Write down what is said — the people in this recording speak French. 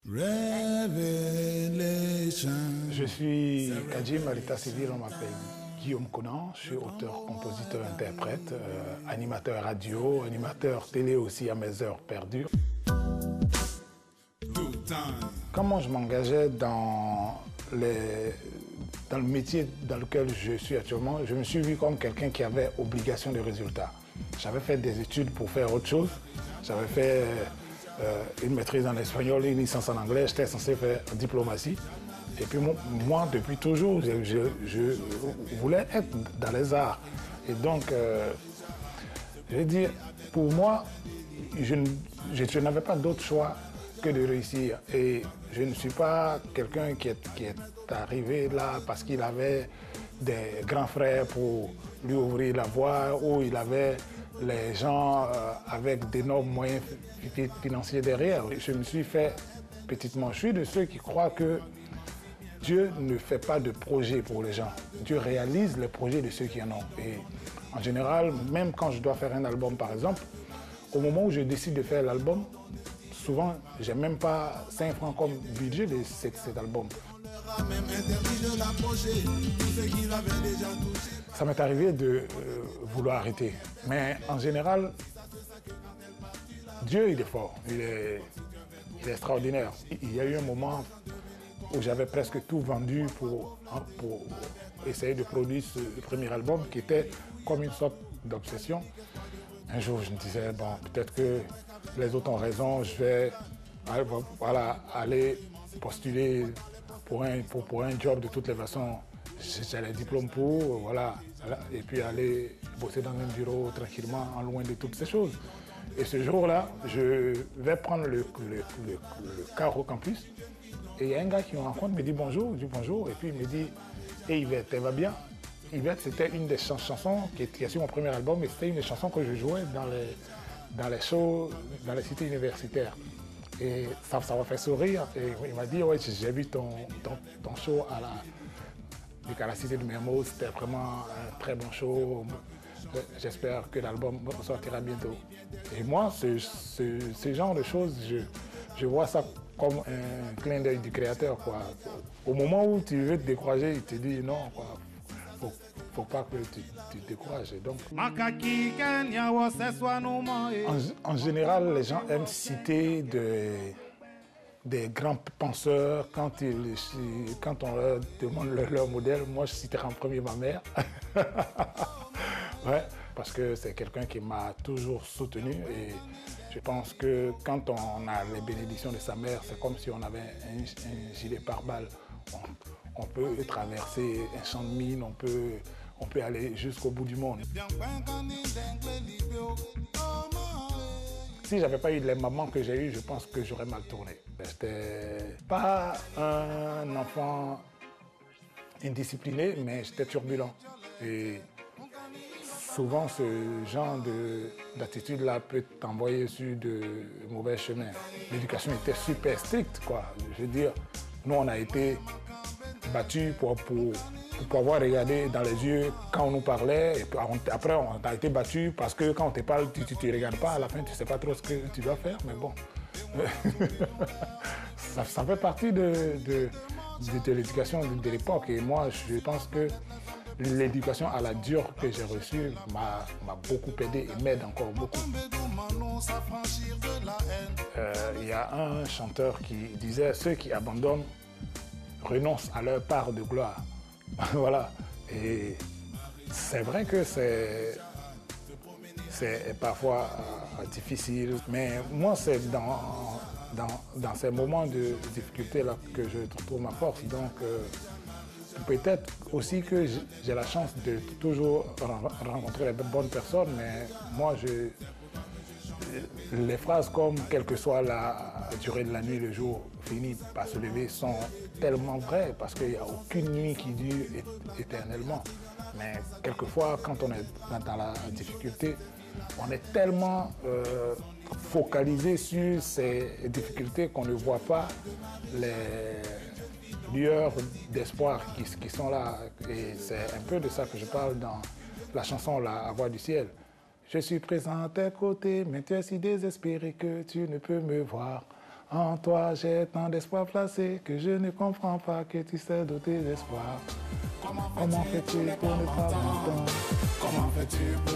Je suis Kajim, à l'état civil, on m'appelle Guillaume Conan. Je suis auteur, compositeur, interprète, animateur radio, animateur télé aussi à mes heures perdues. Comment je m'engageais dans le métier dans lequel je suis actuellement, je me suis vu comme quelqu'un qui avait obligation de résultat. J'avais fait des études pour faire autre chose. J'avais fait une maîtrise en espagnol, une licence en anglais. J'étais censé faire diplomatie. Et puis moi, depuis toujours, je voulais être dans les arts. Et donc, je veux dire, pour moi, je n'avais pas d'autre choix que de réussir. Et je ne suis pas quelqu'un qui est arrivé là parce qu'il avait des grands frères pour lui ouvrir la voie, ou il avait les gens avec d'énormes moyens financiers derrière. Je me suis fait petitement. Je suis de ceux qui croient que Dieu ne fait pas de projet pour les gens. Dieu réalise les projets de ceux qui en ont. Et en général, même quand je dois faire un album par exemple, au moment où je décide de faire l'album, souvent, je n'ai même pas 5 francs comme budget de cet album. Ça m'est arrivé de vouloir arrêter. Mais en général, Dieu, il est fort. Il est extraordinaire. Il y a eu un moment où j'avais presque tout vendu pour essayer de produire ce premier album qui était comme une sorte d'obsession. Un jour, je me disais, bon, peut-être que les autres ont raison, je vais aller postuler pour un job de toutes les façons. J'ai les diplômes pour, voilà, et puis aller bosser dans un bureau tranquillement, en loin de toutes ces choses. Et ce jour-là, je vais prendre le car au campus, et il y a un gars qui me rencontre, me dit bonjour, je dis bonjour, et puis il me dit, hey Yvette, elle va bien? Yvette, c'était une des chansons qui est sur mon premier album, et c'était une des chansons que je jouais dans les shows, dans les cités universitaires. Et ça m'a fait sourire. Et il m'a dit, ouais, j'ai vu ton show à la cité de Mermoz, c'était vraiment un très bon show. J'espère que l'album sortira bientôt. Et moi, ce genre de choses, je vois ça comme un clin d'œil du créateur, quoi. Au moment où tu veux te décourager, il te dit non, quoi. Faut pas que tu te décourages. Donc, en général, les gens aiment citer des grands penseurs quand on leur demande leur modèle. Moi, je citerai en premier ma mère. Ouais, parce que c'est quelqu'un qui m'a toujours soutenu, et je pense que quand on a les bénédictions de sa mère, c'est comme si on avait un gilet pare-balles. On peut traverser un champ de mine, on peut aller jusqu'au bout du monde. Si j'avais pas eu les mamans que j'ai eues, je pense que j'aurais mal tourné. J'étais pas un enfant indiscipliné, mais j'étais turbulent. Et souvent, ce genre d'attitude-là peut t'envoyer sur de mauvais chemins. L'éducation était super stricte, quoi. Je veux dire, nous, on a été battus pour pouvoir regarder dans les yeux quand on nous parlait. Et après, on a été battus parce que quand on te parle, tu ne regardes pas. À la fin, tu ne sais pas trop ce que tu dois faire, mais bon. ça fait partie de l'éducation de l'époque. Et moi, je pense que l'éducation à la dure que j'ai reçue m'a beaucoup aidé et m'aide encore beaucoup. Il y a un chanteur qui disait « Ceux qui abandonnent renoncent à leur part de gloire ». Voilà. Et c'est vrai que c'est parfois difficile, mais moi, c'est dans ces moments de difficulté-là que je trouve ma force. Donc, peut-être aussi que j'ai la chance de toujours rencontrer les bonnes personnes, mais moi, les phrases comme « quelle que soit la durée de la nuit, le jour finit par se lever » sont tellement vraies, parce qu'il n'y a aucune nuit qui dure éternellement. Mais quelquefois, quand on est dans la difficulté, on est tellement focalisé sur ces difficultés qu'on ne voit pas les lueurs d'espoir qui sont là. Et c'est un peu de ça que je parle dans la chanson La Voix du ciel. Je suis présent à tes côtés, mais tu es si désespéré que tu ne peux me voir. En toi, j'ai tant d'espoir placé que je ne comprends pas que tu sais doter d'espoir. Comment fais-tu pour ne pas m'entendre? Comment fais-tu pour